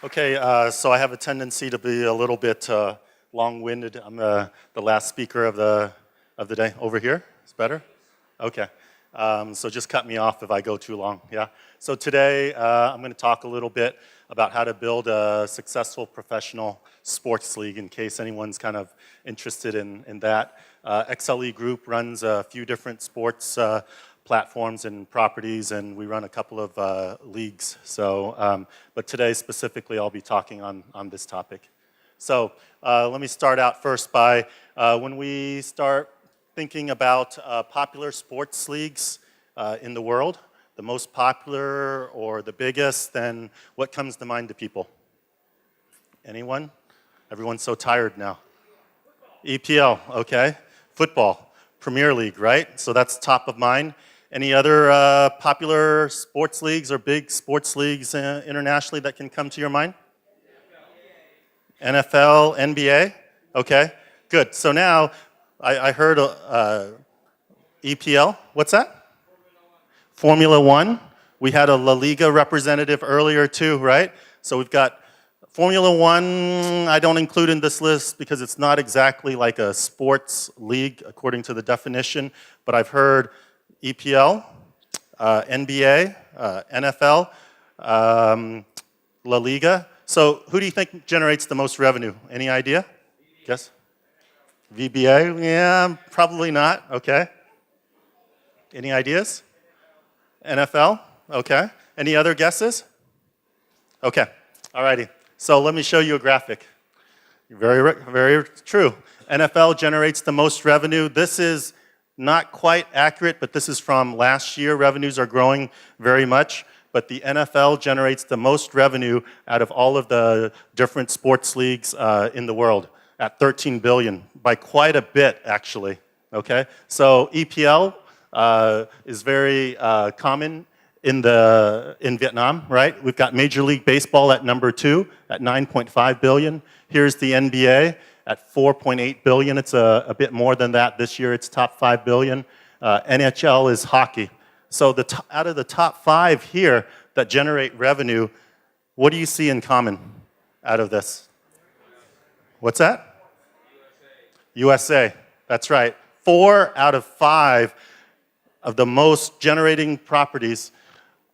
Okay, so I have a tendency to be a little bit long-winded. I'm the last speaker of the day. Over here, it's better? Okay, so just cut me off if I go too long, yeah? So today, I'm gonna talk a little bit about how to build a successful professional sports league in case anyone's kind of interested in that. XLE Group runs a few different sports platforms and properties, and we run a couple of leagues. So, but today specifically, I'll be talking on this topic. So let me start out first by when we start thinking about popular sports leagues in the world, the most popular or the biggest, then what comes to mind to people? Anyone? Everyone's so tired now. EPL, okay. Football, Premier League, right? So that's top of mind. Any other popular sports leagues or big sports leagues internationally that can come to your mind? NFL, NBA? Okay, good. So now I heard EPL. What's that? Formula One. We had a La Liga representative earlier too, right? So we've got Formula One. I don't include in this list because it's not exactly like a sports league according to the definition, but I've heard EPL, NBA, NFL, La Liga. So who do you think generates the most revenue? Any idea? Guess? VBA? Yeah, probably not. Okay. Any ideas? NFL? Okay. Any other guesses? Okay. Alrighty. So let me show you a graphic. Very, very true. NFL generates the most revenue. This is not quite accurate, but this is from last year. Revenues are growing very much, but the NFL generates the most revenue out of all of the different sports leagues in the world at 13 billion, by quite a bit, actually, okay? So EPL is very common in Vietnam, right? We've got Major League Baseball at number 2 at 9.5 billion. Here's the NBA at 4.8 billion. It's a bit more than that. This year it's top 5 billion. NHL is hockey. So out of the top 5 here that generate revenue, what do you see in common out of this? What's that? USA. That's right. 4 out of 5 of the most generating properties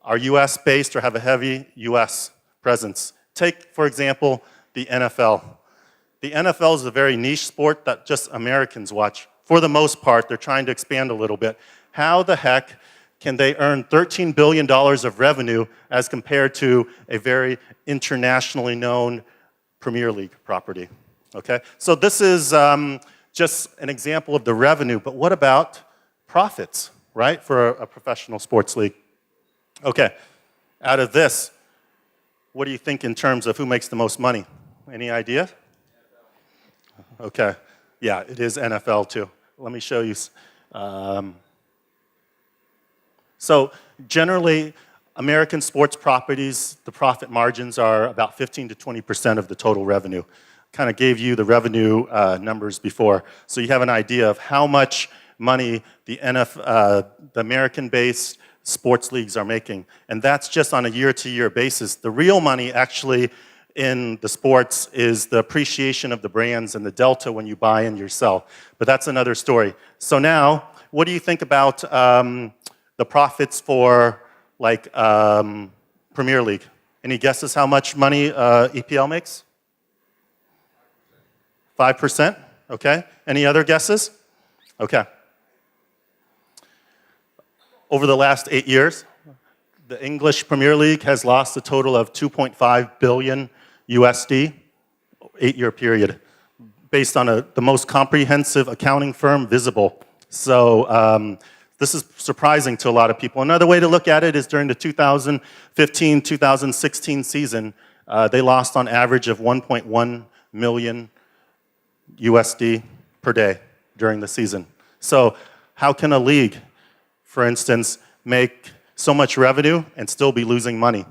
are US based or have a heavy US presence. Take, for example, the NFL. The NFL is a very niche sport that just Americans watch. For the most part, they're trying to expand a little bit. How the heck can they earn $13 billion of revenue as compared to a very internationally known Premier League property? Okay, so this is just an example of the revenue, but what about profits, right, for a professional sports league? Okay, out of this, what do you think in terms of who makes the most money? Any idea? Okay, yeah, it is NFL too. Let me show you. So generally, American sports properties, the profit margins are about 15 to 20% of the total revenue. Kind of gave you the revenue numbers before, so you have an idea of how much money the American-based sports leagues are making, and that's just on a year-to-year basis. The real money actually in the sports is the appreciation of the brands and the delta when you buy and you sell. But that's another story. So now, what do you think about the profits for like Premier League? Any guesses how much money EPL makes? 5%? Okay. Any other guesses? Okay. Over the last 8 years, the English Premier League has lost a total of 2.5 billion USD, 8-year period, based on the most comprehensive accounting firm visible. So this is surprising to a lot of people. Another way to look at it is during the 2015-2016 season, they lost on average of 1.1 million USD per day during the season. So how can a league, for instance, make so much revenue and still be losing money,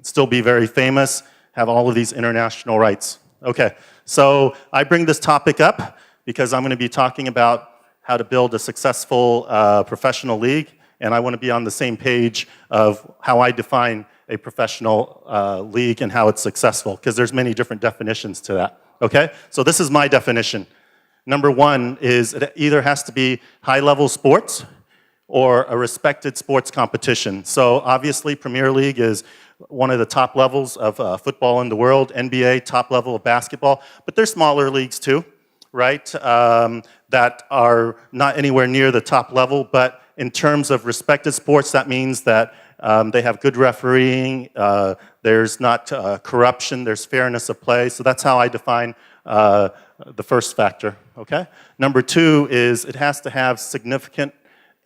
still be very famous, have all of these international rights? Okay, so I bring this topic up because I'm going to be talking about how to build a successful professional league and I want to be on the same page of how I define a professional league and how it's successful, because there's many different definitions to that, okay? So this is my definition. Number one is it either has to be high-level sports or a respected sports competition. So obviously Premier League is one of the top levels of football in the world, NBA, top level of basketball, but there's smaller leagues too, right, that are not anywhere near the top level, but in terms of respected sports, that means that they have good refereeing, there's not corruption, there's fairness of play, so that's how I define the first factor, okay? Number two is it has to have significant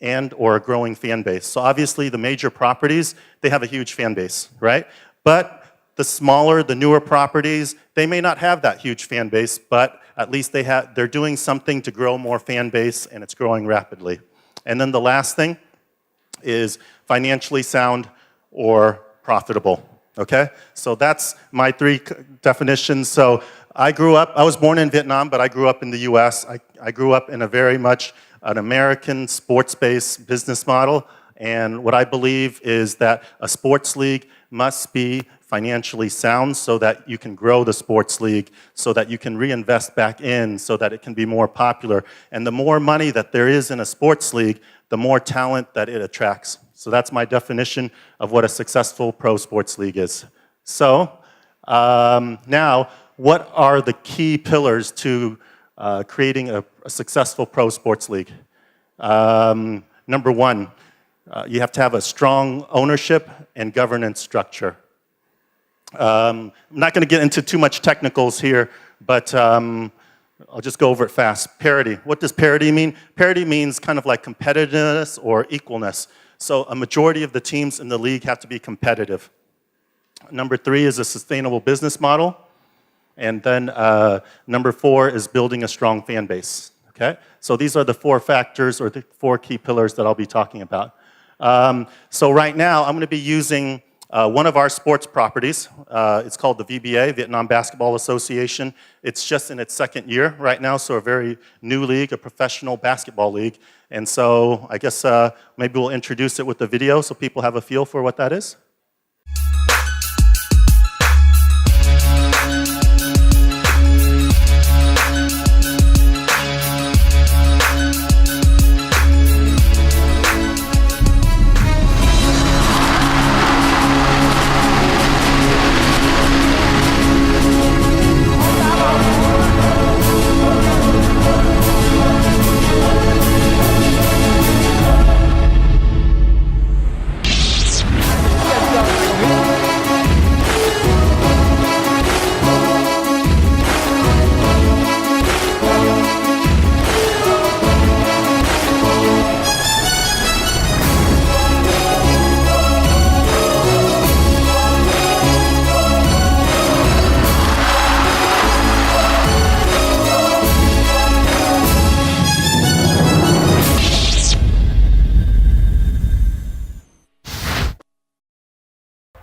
and or a growing fan base. So obviously the major properties, they have a huge fan base, right? But the smaller, the newer properties, they may not have that huge fan base, but at least they're doing something to grow more fan base, and it's growing rapidly. And then the last thing is financially sound or profitable, okay? So that's my three definitions. So I was born in Vietnam, but I grew up in the US. I grew up in a very much an American sports-based business model, and what I believe is that a sports league must be financially sound so that you can grow the sports league, so that you can reinvest back in, so that it can be more popular. And the more money that there is in a sports league, the more talent that it attracts. So that's my definition of what a successful pro sports league is. So now, what are the key pillars to creating a successful pro sports league? Number one, you have to have a strong ownership and governance structure. I'm not going to get into too much technicals here, but I'll just go over it fast. Parity. What does parity mean? Parity means kind of like competitiveness or equalness. So a majority of the teams in the league have to be competitive. Number three is a sustainable business model. And then number four is building a strong fan base, okay? So these are the four factors or the four key pillars that I'll be talking about. So right now, I'm gonna be using one of our sports properties. It's called the VBA, Vietnam Basketball Association. It's just in its second year right now, so a very new league, a professional basketball league. And so I guess maybe we'll introduce it with the video so people have a feel for what that is.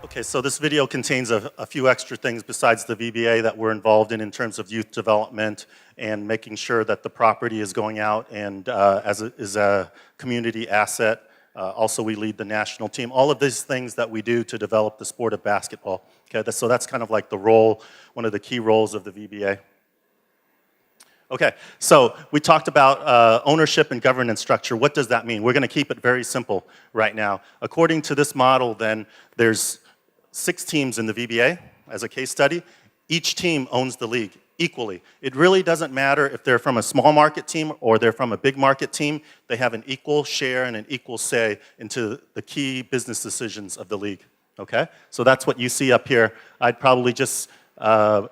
Okay, so this video contains a few extra things besides the VBA that we're involved in terms of youth development and making sure that the property is going out and is a community asset. Also, we lead the national team. All of these things that we do to develop the sport of basketball. Okay, so that's kind of like the role, one of the key roles of the VBA. Okay, so we talked about ownership and governance structure. What does that mean? We're going to keep it very simple right now. According to this model, then, there's 6 teams in the VBA as a case study. Each team owns the league equally. It really doesn't matter if they're from a small market team or they're from a big market team. They have an equal share and an equal say into the key business decisions of the league. Okay? So that's what you see up here. I'd probably just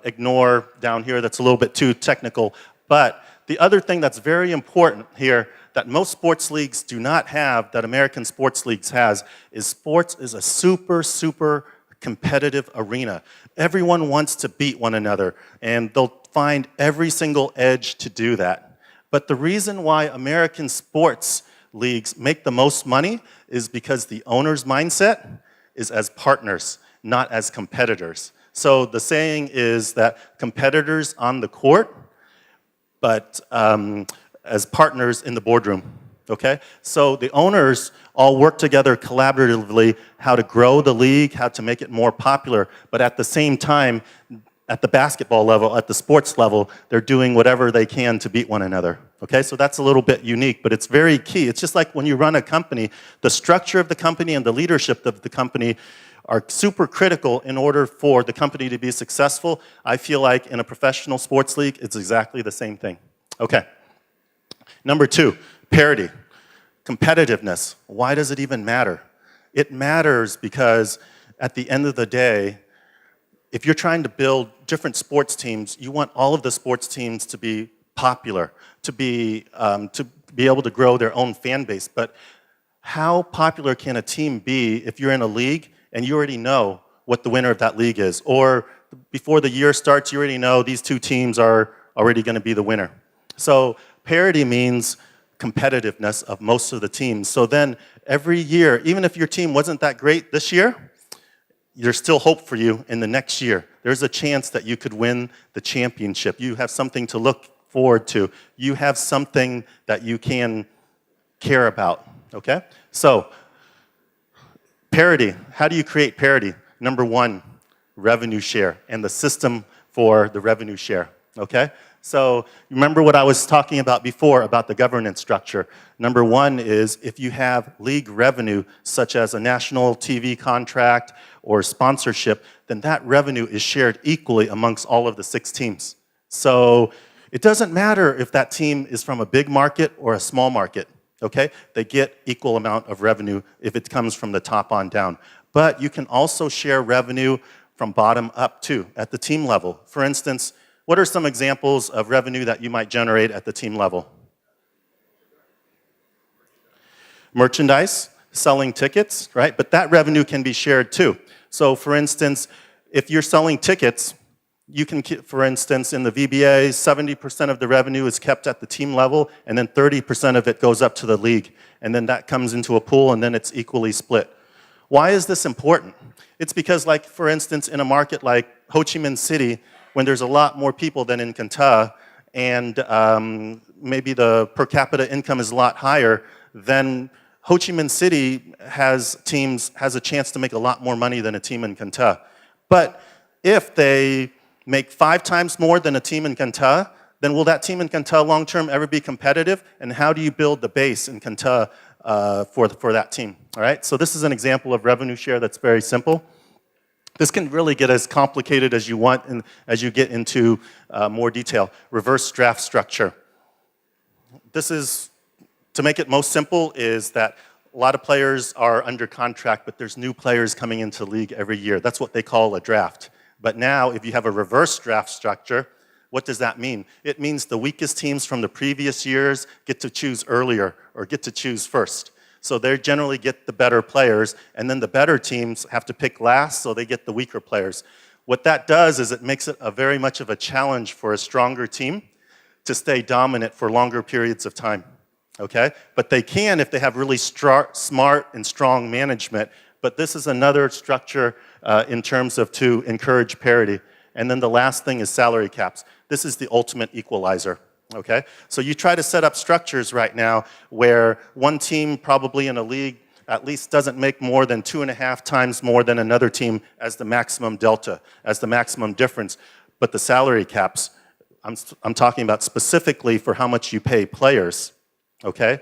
ignore down here. That's a little bit too technical. But the other thing that's very important here that most sports leagues do not have, that American sports leagues has, is sports is a super competitive arena. Everyone wants to beat one another, and they'll find every single edge to do that. But the reason why American sports leagues make the most money is because the owner's mindset is as partners, not as competitors. So the saying is that competitors on the court, but as partners in the boardroom. Okay? So the owners all work together collaboratively how to grow the league, how to make it more popular, but at the same time, at the basketball level, at the sports level, they're doing whatever they can to beat one another. Okay, so that's a little bit unique, but it's very key. It's just like when you run a company, the structure of the company and the leadership of the company are super critical in order for the company to be successful. I feel like in a professional sports league, it's exactly the same thing. Okay. Number 2, parity. Competitiveness. Why does it even matter? It matters because at the end of the day, if you're trying to build different sports teams, you want all of the sports teams to be popular, to be able to grow their own fan base. But how popular can a team be if you're in a league and you already know what the winner of that league is? Or before the year starts, you already know these 2 teams are already going to be the winner. So parity means competitiveness of most of the teams. So then every year, even if your team wasn't that great this year, there's still hope for you in the next year. There's a chance that you could win the championship. You have something to look forward to. You have something that you can care about, okay? So, parity. How do you create parity? Number 1, revenue share and the system for the revenue share, okay? So remember what I was talking about before about the governance structure. Number 1 is if you have league revenue, such as a national TV contract or sponsorship, then that revenue is shared equally amongst all of the 6 teams. So it doesn't matter if that team is from a big market or a small market, okay? They get equal amount of revenue if it comes from the top on down. But you can also share revenue from bottom up too, at the team level. For instance, what are some examples of revenue that you might generate at the team level? Merchandise, selling tickets, right? But that revenue can be shared too. So for instance, if you're selling tickets, you can, for instance, in the VBA, 70% of the revenue is kept at the team level, and then 30% of it goes up to the league. And then that comes into a pool, and then it's equally split. Why is this important? It's because, like, for instance, in a market like Ho Chi Minh City, when there's a lot more people than in Cantah, and maybe the per capita income is a lot higher, then Ho Chi Minh City has a chance to make a lot more money than a team in Cantah. But if they make 5 times more than a team in Cantah, then will that team in Cantah long-term ever be competitive? And how do you build the base in Cantah for that team? All right, so this is an example of revenue share that's very simple. This can really get as complicated as you want and as you get into more detail. Reverse draft structure. This is, to make it most simple, is that a lot of players are under contract, but there's new players coming into the league every year. That's what they call a draft. But now, if you have a reverse draft structure, what does that mean? It means the weakest teams from the previous years get to choose earlier or get to choose first. So they generally get the better players, and then the better teams have to pick last, so they get the weaker players. What that does is it makes it very much of a challenge for a stronger team to stay dominant for longer periods of time, okay? But they can if they have really smart and strong management, but this is another structure in terms of to encourage parity. And then the last thing is salary caps. This is the ultimate equalizer. Okay, so you try to set up structures right now where one team probably in a league at least doesn't make more than 2.5 times more than another team as the maximum delta, as the maximum difference. But the salary caps, I'm talking about specifically for how much you pay players, okay,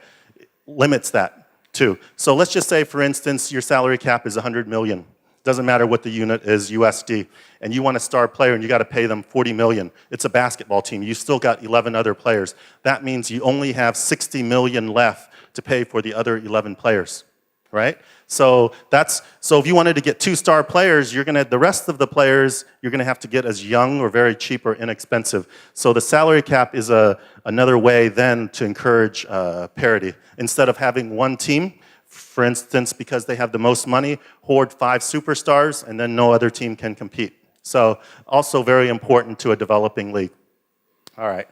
limits that too. So let's just say, for instance, your salary cap is 100 million. Doesn't matter what the unit is, USD, and you want a star player and you got to pay them 40 million. It's a basketball team. You still got 11 other players. That means you only have 60 million left to pay for the other 11 players, right? So if you wanted to get 2 star players, the rest of the players you're gonna have to get as young or very cheap or inexpensive. So the salary cap is another way then to encourage parity. Instead of having one team, for instance, because they have the most money, hoard 5 superstars, and then no other team can compete. So also very important to a developing league. All right.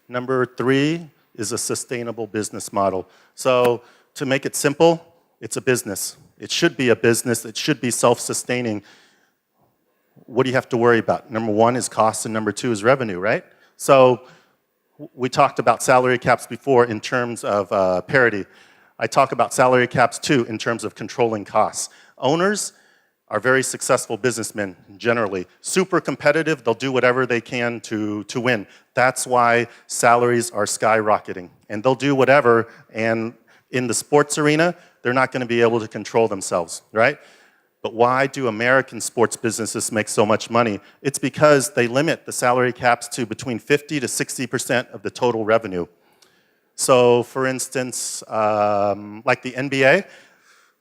Number 3 is a sustainable business model. So to make it simple, it's a business. It should be a business. It should be self-sustaining. What do you have to worry about? Number 1 is cost, and number 2 is revenue, right? So we talked about salary caps before in terms of parity. I talk about salary caps too in terms of controlling costs. Owners are very successful businessmen generally. Super competitive, they'll do whatever they can to win. That's why salaries are skyrocketing. And they'll do whatever, and in the sports arena, they're not gonna be able to control themselves, right? But why do American sports businesses make so much money? It's because they limit the salary caps to between 50 to 60% of the total revenue. So for instance, like the NBA,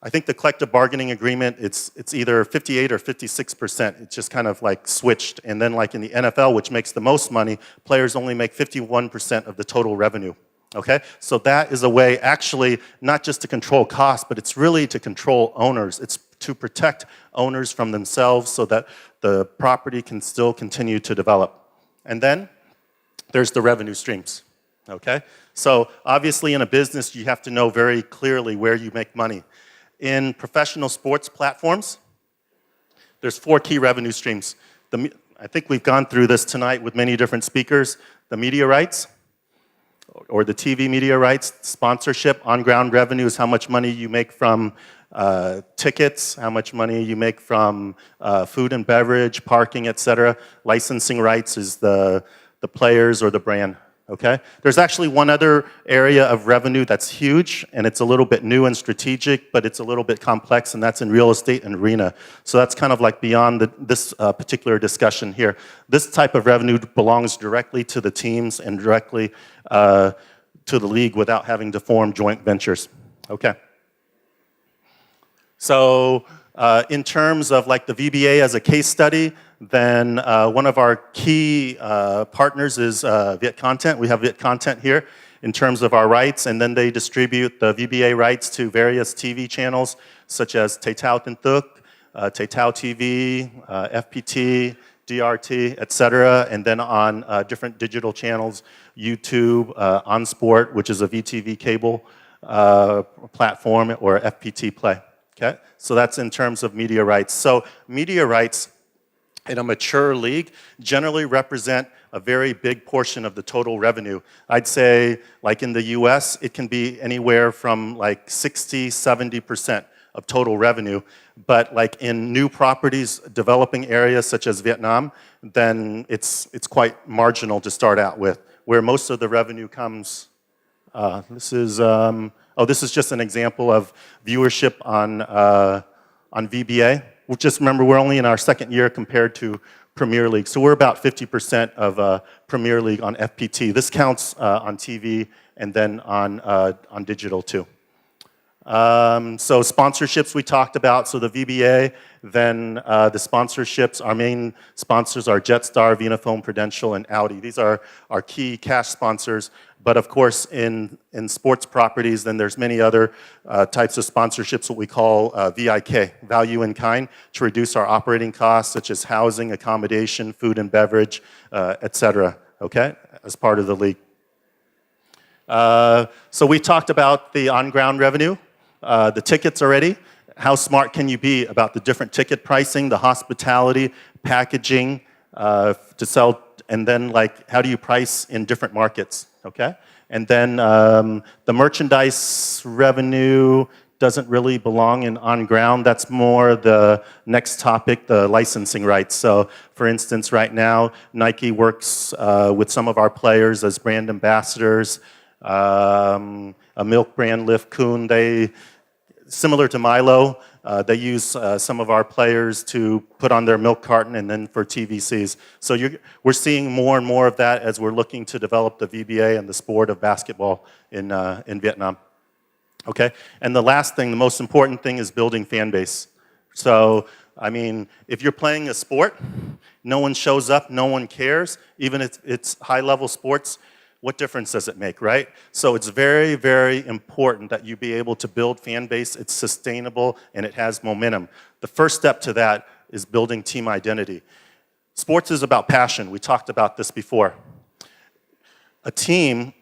I think the collective bargaining agreement, it's either 58 or 56%. It's just kind of like switched. And then like in the NFL, which makes the most money, players only make 51% of the total revenue. Okay? So that is a way actually not just to control costs, but it's really to control owners. It's to protect owners from themselves so that the property can still continue to develop. And then there's the revenue streams. Okay? So obviously in a business, you have to know very clearly where you make money. In professional sports platforms, there's 4 key revenue streams. I think we've gone through this tonight with many different speakers. The media rights, or the TV media rights, sponsorship, on-ground revenue is how much money you make from tickets, how much money you make from food and beverage, parking, etc. Licensing rights is the players or the brand. Okay? There's actually one other area of revenue that's huge, and it's a little bit new and strategic, but it's a little bit complex, and that's in real estate and arena. So that's kind of like beyond this particular discussion here. This type of revenue belongs directly to the teams and directly to the league without having to form joint ventures. Okay. So in terms of like the VBA as a case study, then one of our key partners is Viet Content. We have Viet Content here in terms of our rights, and then they distribute the VBA rights to various TV channels such as Thể Thao Tin Tức, Thể Thao TV, FPT, DRT, etc., and then on different digital channels, YouTube, On Sport, which is a VTV cable platform, or FPT Play. Okay? So that's in terms of media rights. So media rights in a mature league generally represent a very big portion of the total revenue. I'd say, like in the US, it can be anywhere from like 60, 70% of total revenue. But like in new properties, developing areas such as Vietnam, then it's quite marginal to start out with, where most of the revenue comes. This is just an example of viewership on VBA. Just remember, we're only in our second year compared to Premier League. So we're about 50% of Premier League on FPT. This counts on TV and then on digital too. So sponsorships we talked about. So the VBA, then the sponsorships, our main sponsors are Jetstar, Vinaphone, Prudential, and Audi. These are our key cash sponsors. But of course, in sports properties, then there's many other types of sponsorships, what we call VIK, value in kind, to reduce our operating costs, such as housing, accommodation, food and beverage, etc. Okay, as part of the league. So we talked about the on-ground revenue, the tickets already. How smart can you be about the different ticket pricing, the hospitality, packaging to sell, and then like how do you price in different markets? Okay, and then the merchandise revenue doesn't really belong in on-ground. That's more the next topic, the licensing rights. So, for instance, right now, Nike works with some of our players as brand ambassadors. A milk brand, Lift Kuhn, they, similar to Milo, they use some of our players to put on their milk carton and then for TVCs. So we're seeing more and more of that as we're looking to develop the VBA and the sport of basketball in Vietnam. Okay, and the last thing, the most important thing is building fan base. So, I mean, if you're playing a sport, no one shows up, no one cares, even if it's high-level sports, what difference does it make, right? So it's very, very important that you be able to build fan base, it's sustainable, and it has momentum. The first step to that is building team identity. Sports is about passion. We talked about this before. A team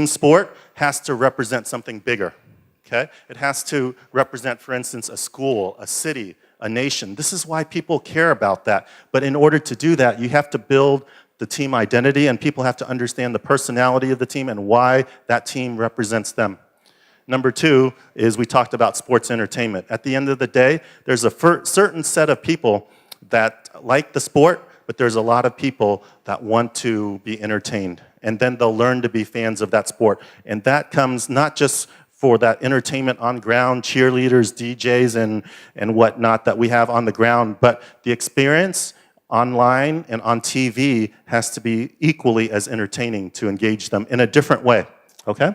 sport has to represent something bigger, okay? It has to represent, for instance, a school, a city, a nation. This is why people care about that. But in order to do that, you have to build the team identity, and people have to understand the personality of the team and why that team represents them. Number two is we talked about sports entertainment. At the end of the day, there's a certain set of people that like the sport, but there's a lot of people that want to be entertained. And then they'll learn to be fans of that sport. And that comes not just for that entertainment on ground, cheerleaders, DJs, and whatnot that we have on the ground, but the experience online and on TV has to be equally as entertaining to engage them in a different way, okay?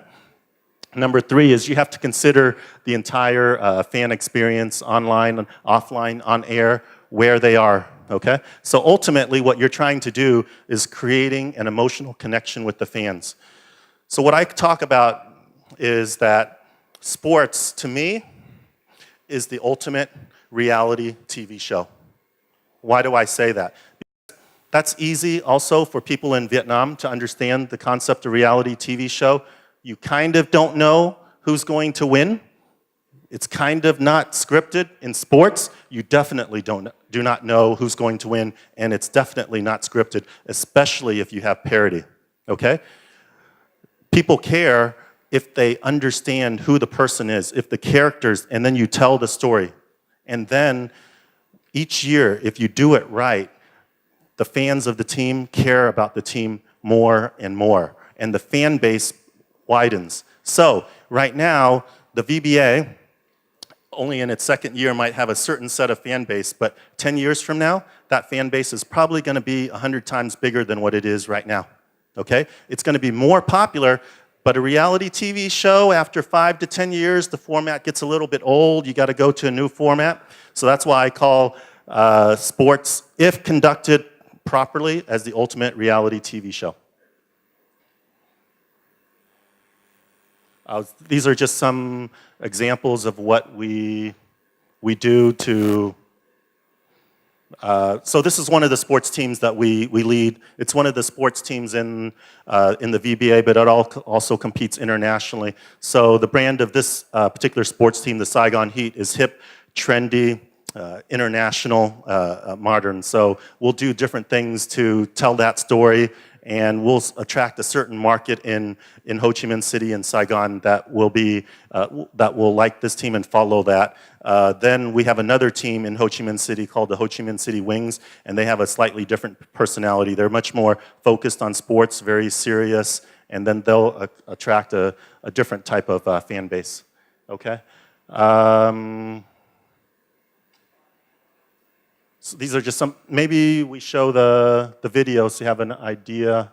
Number three is you have to consider the entire fan experience online, offline, on air, where they are, okay? So ultimately what you're trying to do is creating an emotional connection with the fans. So what I talk about is that sports, to me, is the ultimate reality TV show. Why do I say that? Because that's easy also for people in Vietnam to understand the concept of reality TV show. You kind of don't know who's going to win. It's kind of not scripted. In sports, you definitely do not know who's going to win, and it's definitely not scripted, especially if you have parity, okay? People care if they understand who the person is, if the characters, and then you tell the story. And then each year, if you do it right, the fans of the team care about the team more and more, and the fan base widens. So right now, the VBA, only in its second year, might have a certain set of fan base, but 10 years from now, that fan base is probably going to be 100 times bigger than what it is right now, okay? It's going to be more popular, but a reality TV show, after 5 to 10 years, the format gets a little bit old. You got to go to a new format. So that's why I call sports, if conducted properly, as the ultimate reality TV show. These are just some examples of what we do to... so this is one of the sports teams that we lead. It's one of the sports teams in the VBA, but it also competes internationally. So the brand of this particular sports team, the Saigon Heat, is hip, trendy, international, modern. So we'll do different things to tell that story, and we'll attract a certain market in Ho Chi Minh City and Saigon that will like this team and follow that. Then we have another team in Ho Chi Minh City called the Ho Chi Minh City Wings, and they have a slightly different personality. They're much more focused on sports, very serious, and then they'll attract a different type of fan base. Okay. So these are just some, maybe we show the video so you have an idea.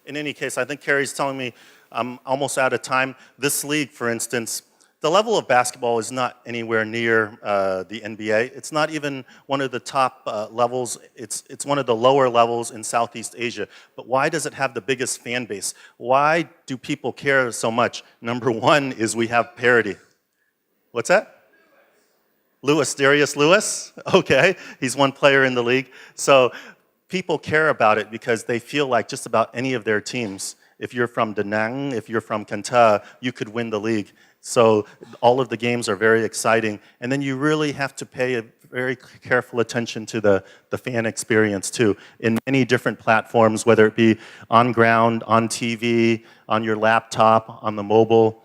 In any case, I think Carrie's telling me I'm almost out of time. This league, for instance, the level of basketball is not anywhere near the NBA. It's not even one of the top levels. It's one of the lower levels in Southeast Asia. But why does it have the biggest fan base? Why do people care so much? Number one is we have parity. What's that? Darius Lewis? Okay, he's one player in the league. So people care about it because they feel like just about any of their teams, if you're from Da Nang, if you're from Can Tha, you could win the league. So all of the games are very exciting. And then you really have to pay a very careful attention to the fan experience too, in many different platforms, whether it be on ground, on TV, on your laptop, on the mobile.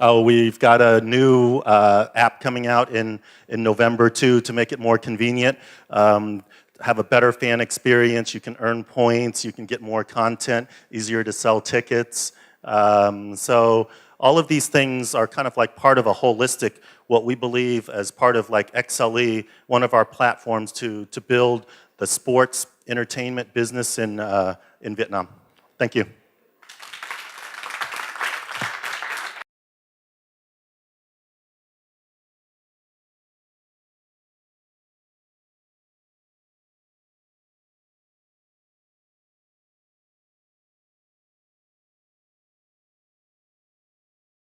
Oh, we've got a new app coming out in November too to make it more convenient. Have a better fan experience. You can earn points. You can get more content. Easier to sell tickets. So all of these things are kind of like part of a holistic, what we believe as part of like XLE, one of our platforms to build the sports entertainment business in Vietnam. Thank you.